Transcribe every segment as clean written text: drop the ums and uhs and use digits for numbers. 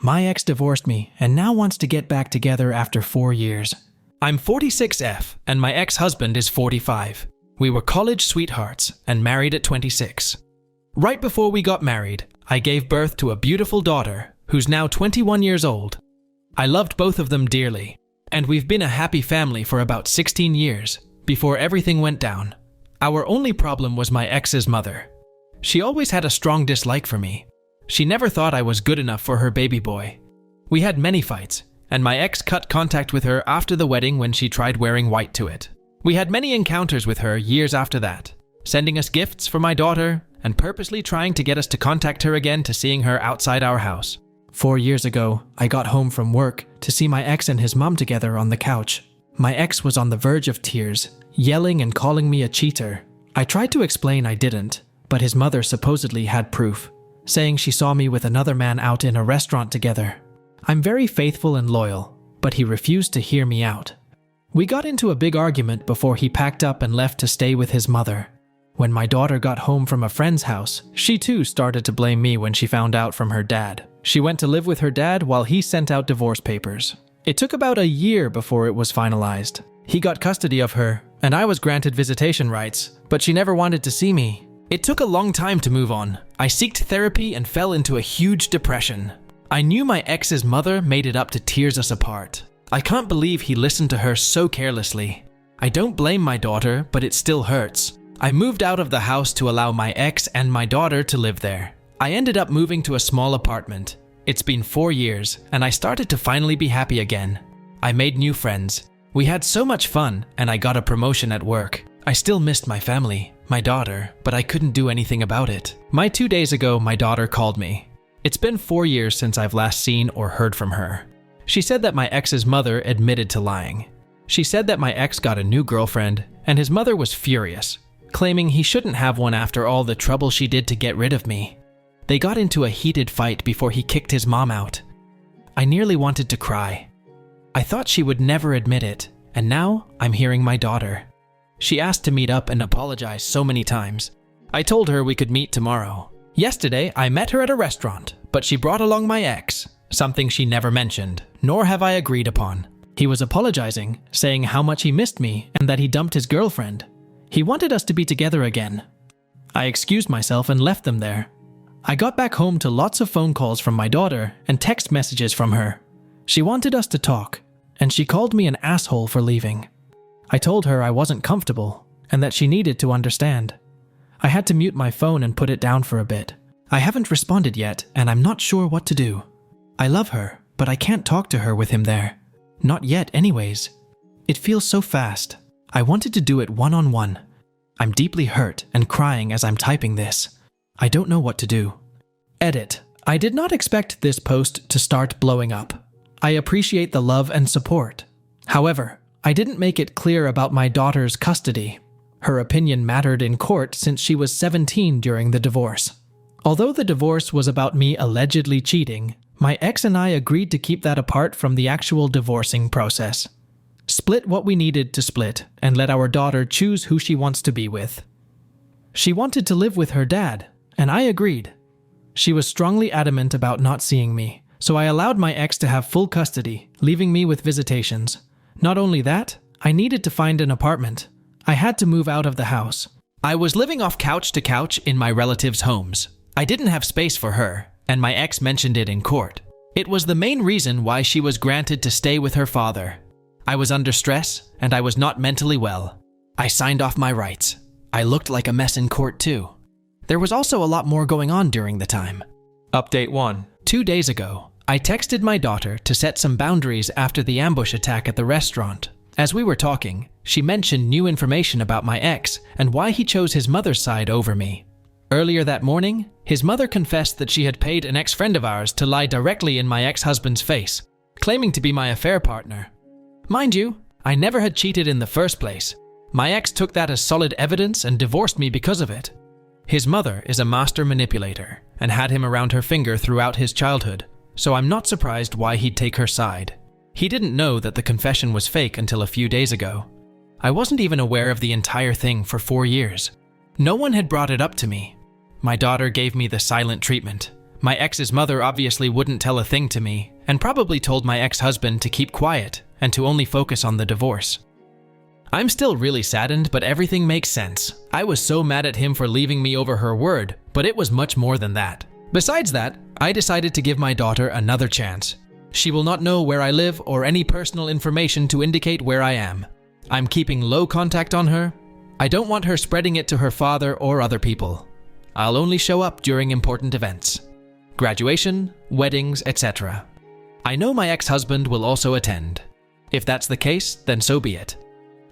My ex divorced me and now wants to get back together after 4 years. I'm 46F and my ex-husband is 45. We were college sweethearts and married at 26. Right before we got married, I gave birth to a beautiful daughter who's now 21 years old. I loved both of them dearly, and we've been a happy family for about 16 years before everything went down. Our only problem was my ex's mother. She always had a strong dislike for me. She never thought I was good enough for her baby boy. We had many fights, and my ex cut contact with her after the wedding when she tried wearing white to it. We had many encounters with her years after that, sending us gifts for my daughter and purposely trying to get us to contact her again to seeing her outside our house. 4 years ago, I got home from work to see my ex and his mom together on the couch. My ex was on the verge of tears, yelling and calling me a cheater. I tried to explain I didn't, but his mother supposedly had proof, saying she saw me with another man out in a restaurant together. I'm very faithful and loyal, but he refused to hear me out. We got into a big argument before he packed up and left to stay with his mother. When my daughter got home from a friend's house, she too started to blame me when she found out from her dad. She went to live with her dad while he sent out divorce papers. It took about a year before it was finalized. He got custody of her, and I was granted visitation rights, but she never wanted to see me. It took a long time to move on. I sought therapy and fell into a huge depression. I knew my ex's mother made it up to tears us apart. I can't believe he listened to her so carelessly. I don't blame my daughter, but it still hurts. I moved out of the house to allow my ex and my daughter to live there. I ended up moving to a small apartment. It's been 4 years, and I started to finally be happy again. I made new friends. We had so much fun, and I got a promotion at work. I still missed my family, my daughter, but I couldn't do anything about it. 2 days ago, my daughter called me. It's been 4 years since I've last seen or heard from her. She said that my ex's mother admitted to lying. She said that my ex got a new girlfriend, and his mother was furious, claiming he shouldn't have one after all the trouble she did to get rid of me. They got into a heated fight before he kicked his mom out. I nearly wanted to cry. I thought she would never admit it, and now I'm hearing my daughter. She asked to meet up and apologize so many times. I told her we could meet tomorrow. Yesterday, I met her at a restaurant, but she brought along my ex, something she never mentioned, nor have I agreed upon. He was apologizing, saying how much he missed me and that he dumped his girlfriend. He wanted us to be together again. I excused myself and left them there. I got back home to lots of phone calls from my daughter and text messages from her. She wanted us to talk, and she called me an asshole for leaving. I told her I wasn't comfortable and that she needed to understand. I had to mute my phone and put it down for a bit. I haven't responded yet, and I'm not sure what to do. I love her, but I can't talk to her with him there. Not yet anyways. It feels so fast. I wanted to do it one-on-one. I'm deeply hurt and crying as I'm typing this. I don't know what to do. Edit. I did not expect this post to start blowing up. I appreciate the love and support. However, I didn't make it clear about my daughter's custody. Her opinion mattered in court since she was 17 during the divorce. Although the divorce was about me allegedly cheating, my ex and I agreed to keep that apart from the actual divorcing process. Split what we needed to split and let our daughter choose who she wants to be with. She wanted to live with her dad, and I agreed. She was strongly adamant about not seeing me, so I allowed my ex to have full custody, leaving me with visitations. Not only that, I needed to find an apartment. I had to move out of the house. I was living off couch to couch in my relatives' homes. I didn't have space for her, and my ex mentioned it in court. It was the main reason why she was granted to stay with her father. I was under stress, and I was not mentally well. I signed off my rights. I looked like a mess in court too. There was also a lot more going on during the time. Update 1. 2 days ago, I texted my daughter to set some boundaries after the ambush attack at the restaurant. As we were talking, she mentioned new information about my ex and why he chose his mother's side over me. Earlier that morning, his mother confessed that she had paid an ex-friend of ours to lie directly in my ex-husband's face, claiming to be my affair partner. Mind you, I never had cheated in the first place. My ex took that as solid evidence and divorced me because of it. His mother is a master manipulator and had him around her finger throughout his childhood, so I'm not surprised why he'd take her side. He didn't know that the confession was fake until a few days ago. I wasn't even aware of the entire thing for 4 years. No one had brought it up to me. My daughter gave me the silent treatment. My ex's mother obviously wouldn't tell a thing to me, and probably told my ex-husband to keep quiet and to only focus on the divorce. I'm still really saddened, but everything makes sense. I was so mad at him for leaving me over her word, but it was much more than that. Besides that, I decided to give my daughter another chance. She will not know where I live or any personal information to indicate where I am. I'm keeping low contact on her. I don't want her spreading it to her father or other people. I'll only show up during important events. Graduation, weddings, etc. I know my ex-husband will also attend. If that's the case, then so be it.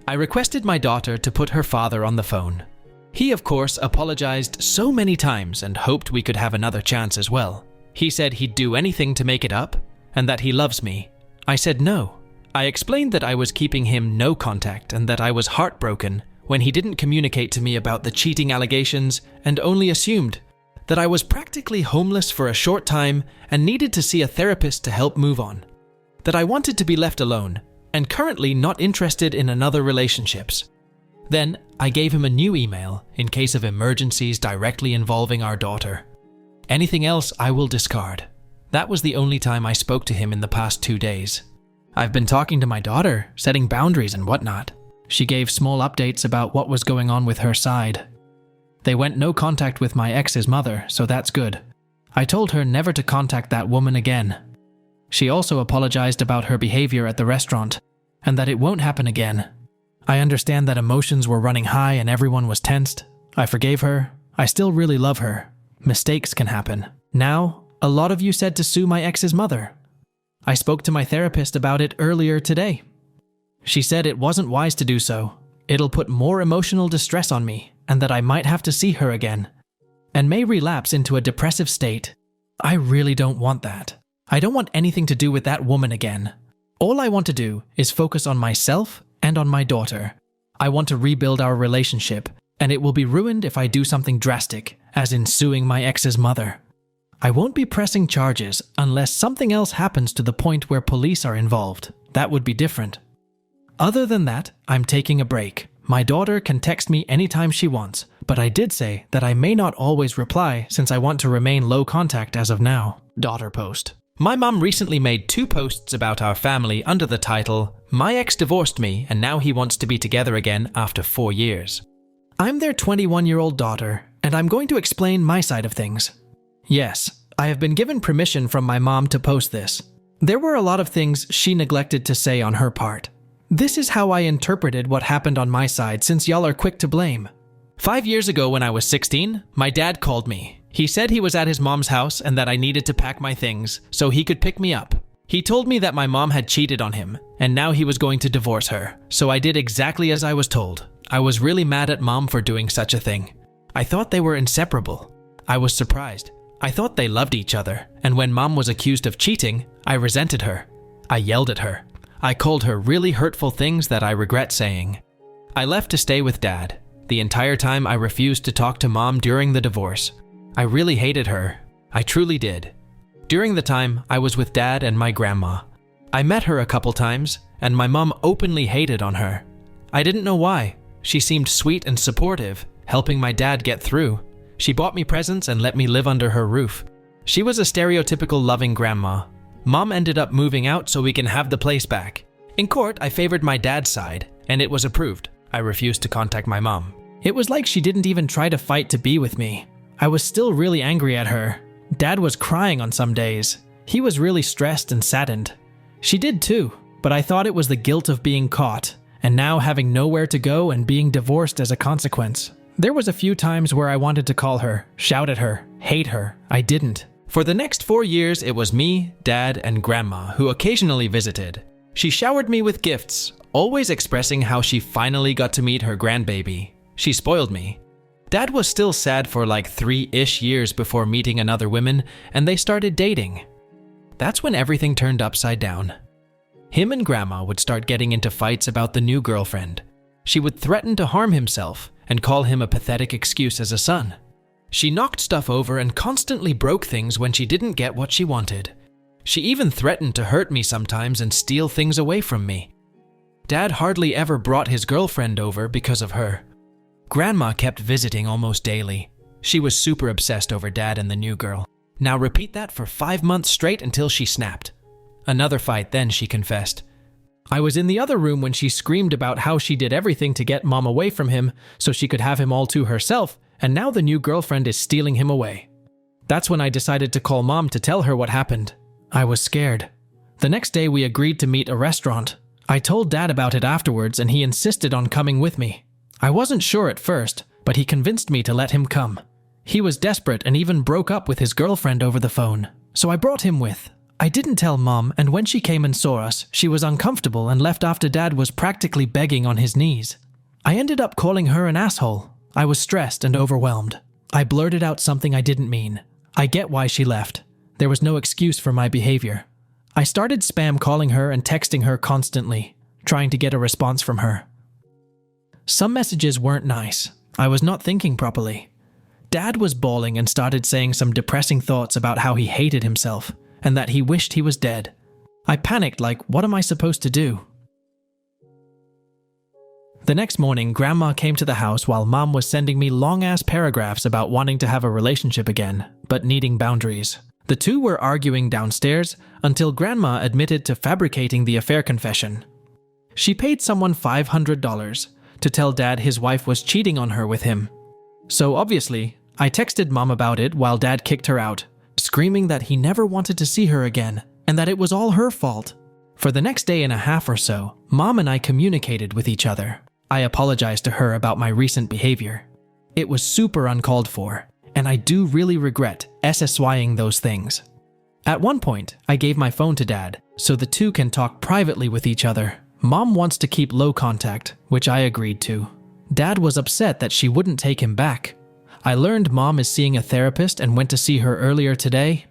I requested my daughter to put her father on the phone. He, of course, apologized so many times and hoped we could have another chance as well. He said he'd do anything to make it up, and that he loves me. I said no. I explained that I was keeping him no contact and that I was heartbroken when he didn't communicate to me about the cheating allegations and only assumed that I was practically homeless for a short time and needed to see a therapist to help move on. That I wanted to be left alone and currently not interested in another relationships. Then I gave him a new email in case of emergencies directly involving our daughter. Anything else I will discard. That was the only time I spoke to him in the past 2 days. I've been talking to my daughter, setting boundaries and whatnot. She gave small updates about what was going on with her side. They went no contact with my ex's mother, so that's good. I told her never to contact that woman again. She also apologized about her behavior at the restaurant, and that it won't happen again. I understand that emotions were running high and everyone was tensed. I forgave her. I still really love her. Mistakes can happen. Now, a lot of you said to sue my ex's mother. I spoke to my therapist about it earlier today. She said it wasn't wise to do so. It'll put more emotional distress on me, and that I might have to see her again, and may relapse into a depressive state. I really don't want that. I don't want anything to do with that woman again. All I want to do is focus on myself and on my daughter. I want to rebuild our relationship, and it will be ruined if I do something drastic, as in suing my ex's mother. I won't be pressing charges unless something else happens to the point where police are involved. That would be different. Other than that, I'm taking a break. My daughter can text me anytime she wants, but I did say that I may not always reply since I want to remain low contact as of now. Daughter post. My mom recently made 2 posts about our family under the title, "My ex divorced me and now he wants to be together again after 4 years." I'm their 21-year-old daughter, and I'm going to explain my side of things. Yes, I have been given permission from my mom to post this. There were a lot of things she neglected to say on her part. This is how I interpreted what happened on my side since y'all are quick to blame. 5 years ago when I was 16, my dad called me. He said he was at his mom's house and that I needed to pack my things so he could pick me up. He told me that my mom had cheated on him and now he was going to divorce her, so I did exactly as I was told. I was really mad at mom for doing such a thing. I thought they were inseparable. I was surprised. I thought they loved each other, and when mom was accused of cheating, I resented her. I yelled at her. I called her really hurtful things that I regret saying. I left to stay with dad. The entire time I refused to talk to mom during the divorce. I really hated her. I truly did. During the time, I was with dad and my grandma. I met her a couple times, and my mom openly hated on her. I didn't know why. She seemed sweet and supportive, helping my dad get through. She bought me presents and let me live under her roof. She was a stereotypical loving grandma. Mom ended up moving out so we can have the place back. In court, I favored my dad's side, and it was approved. I refused to contact my mom. It was like she didn't even try to fight to be with me. I was still really angry at her. Dad was crying on some days. He was really stressed and saddened. She did too, but I thought it was the guilt of being caught, and now having nowhere to go and being divorced as a consequence. There was a few times where I wanted to call her, shout at her, hate her. I didn't. For the next 4 years, it was me, dad, and grandma who occasionally visited. She showered me with gifts, always expressing how she finally got to meet her grandbaby. She spoiled me. Dad was still sad for like 3-ish years before meeting another woman, and they started dating. That's when everything turned upside down. Him and grandma would start getting into fights about the new girlfriend. She would threaten to harm himself and call him a pathetic excuse as a son. She knocked stuff over and constantly broke things when she didn't get what she wanted. She even threatened to hurt me sometimes and steal things away from me. Dad hardly ever brought his girlfriend over because of her. Grandma kept visiting almost daily. She was super obsessed over Dad and the new girl. Now repeat that for 5 months straight until she snapped. Another fight then, she confessed. I was in the other room when she screamed about how she did everything to get Mom away from him so she could have him all to herself, and now the new girlfriend is stealing him away. That's when I decided to call Mom to tell her what happened. I was scared. The next day we agreed to meet at a restaurant. I told Dad about it afterwards and he insisted on coming with me. I wasn't sure at first, but he convinced me to let him come. He was desperate and even broke up with his girlfriend over the phone, so I brought him with. I didn't tell Mom, and when she came and saw us, she was uncomfortable and left after Dad was practically begging on his knees. I ended up calling her an asshole. I was stressed and overwhelmed. I blurted out something I didn't mean. I get why she left. There was no excuse for my behavior. I started spam calling her and texting her constantly, trying to get a response from her. Some messages weren't nice. I was not thinking properly. Dad was bawling and started saying some depressing thoughts about how he hated himself and that he wished he was dead. I panicked like, what am I supposed to do? The next morning, Grandma came to the house while Mom was sending me long-ass paragraphs about wanting to have a relationship again, but needing boundaries. The two were arguing downstairs until Grandma admitted to fabricating the affair confession. She paid someone $500 to tell Dad his wife was cheating on her with him. So obviously, I texted Mom about it while Dad kicked her out, screaming that he never wanted to see her again and that it was all her fault. For the next day and a half or so, Mom and I communicated with each other. I apologized to her about my recent behavior. It was super uncalled for, and I do really regret SSYing those things. At one point, I gave my phone to Dad so the two can talk privately with each other. Mom wants to keep low contact, which I agreed to. Dad was upset that she wouldn't take him back. I learned Mom is seeing a therapist and went to see her earlier today.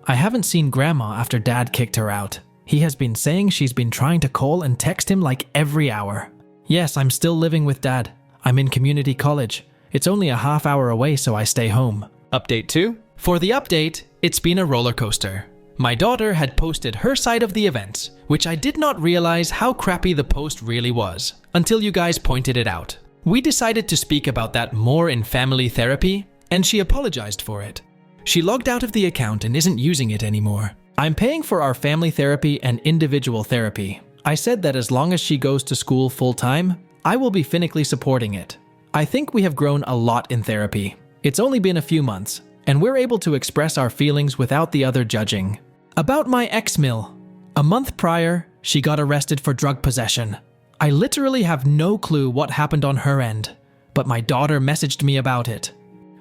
I haven't seen Grandma after Dad kicked her out. He has been saying she's been trying to call and text him like every hour. Yes, I'm still living with Dad. I'm in community college. It's only a half hour away, so I stay home. Update 2. For the update, it's been a roller coaster. My daughter had posted her side of the events, which I did not realize how crappy the post really was, until you guys pointed it out. We decided to speak about that more in family therapy, and she apologized for it. She logged out of the account and isn't using it anymore. I'm paying for our family therapy and individual therapy. I said that as long as she goes to school full-time, I will be financially supporting it. I think we have grown a lot in therapy. It's only been a few months, and we're able to express our feelings without the other judging. About my ex-Mill. A month prior, she got arrested for drug possession. I literally have no clue what happened on her end, but my daughter messaged me about it.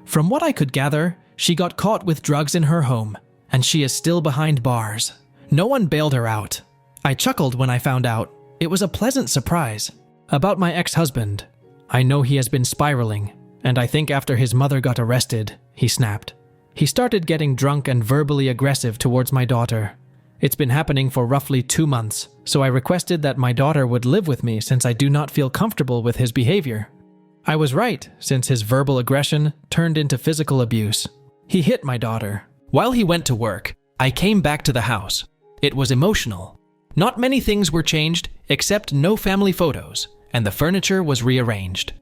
From what I could gather, she got caught with drugs in her home, and she is still behind bars. No one bailed her out. I chuckled when I found out. It was a pleasant surprise. About my ex-husband. I know he has been spiraling, and I think after his mother got arrested, he snapped. He started getting drunk and verbally aggressive towards my daughter. It's been happening for roughly 2 months, so I requested that my daughter would live with me since I do not feel comfortable with his behavior. I was right, since his verbal aggression turned into physical abuse. He hit my daughter. While he went to work, I came back to the house. It was emotional. Not many things were changed, except no family photos, and the furniture was rearranged.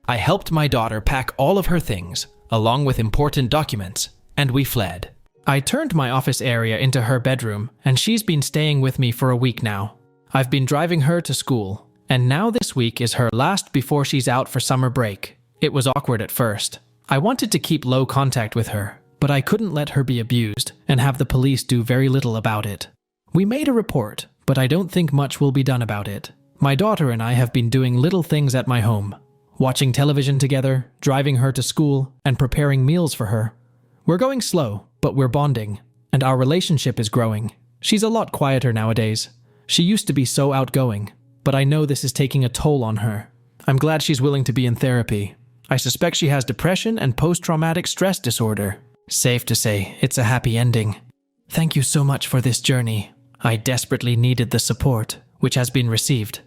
I helped my daughter pack all of her things, along with important documents, and we fled. I turned my office area into her bedroom, and she's been staying with me for a week now. I've been driving her to school, and now this week is her last before she's out for summer break. It was awkward at first. I wanted to keep low contact with her, but I couldn't let her be abused and have the police do very little about it. We made a report, but I don't think much will be done about it. My daughter and I have been doing little things at my home, watching television together, driving her to school, and preparing meals for her. We're going slow, but we're bonding, and our relationship is growing. She's a lot quieter nowadays. She used to be so outgoing, but I know this is taking a toll on her. I'm glad she's willing to be in therapy. I suspect she has depression and post-traumatic stress disorder. Safe to say, it's a happy ending. Thank you so much for this journey. I desperately needed the support, which has been received.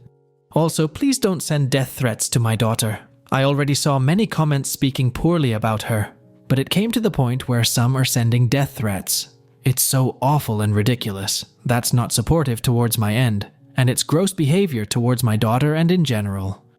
Also, please don't send death threats to my daughter. I already saw many comments speaking poorly about her, but it came to the point where some are sending death threats. It's so awful and ridiculous. That's not supportive towards my end, and it's gross behavior towards my daughter and in general.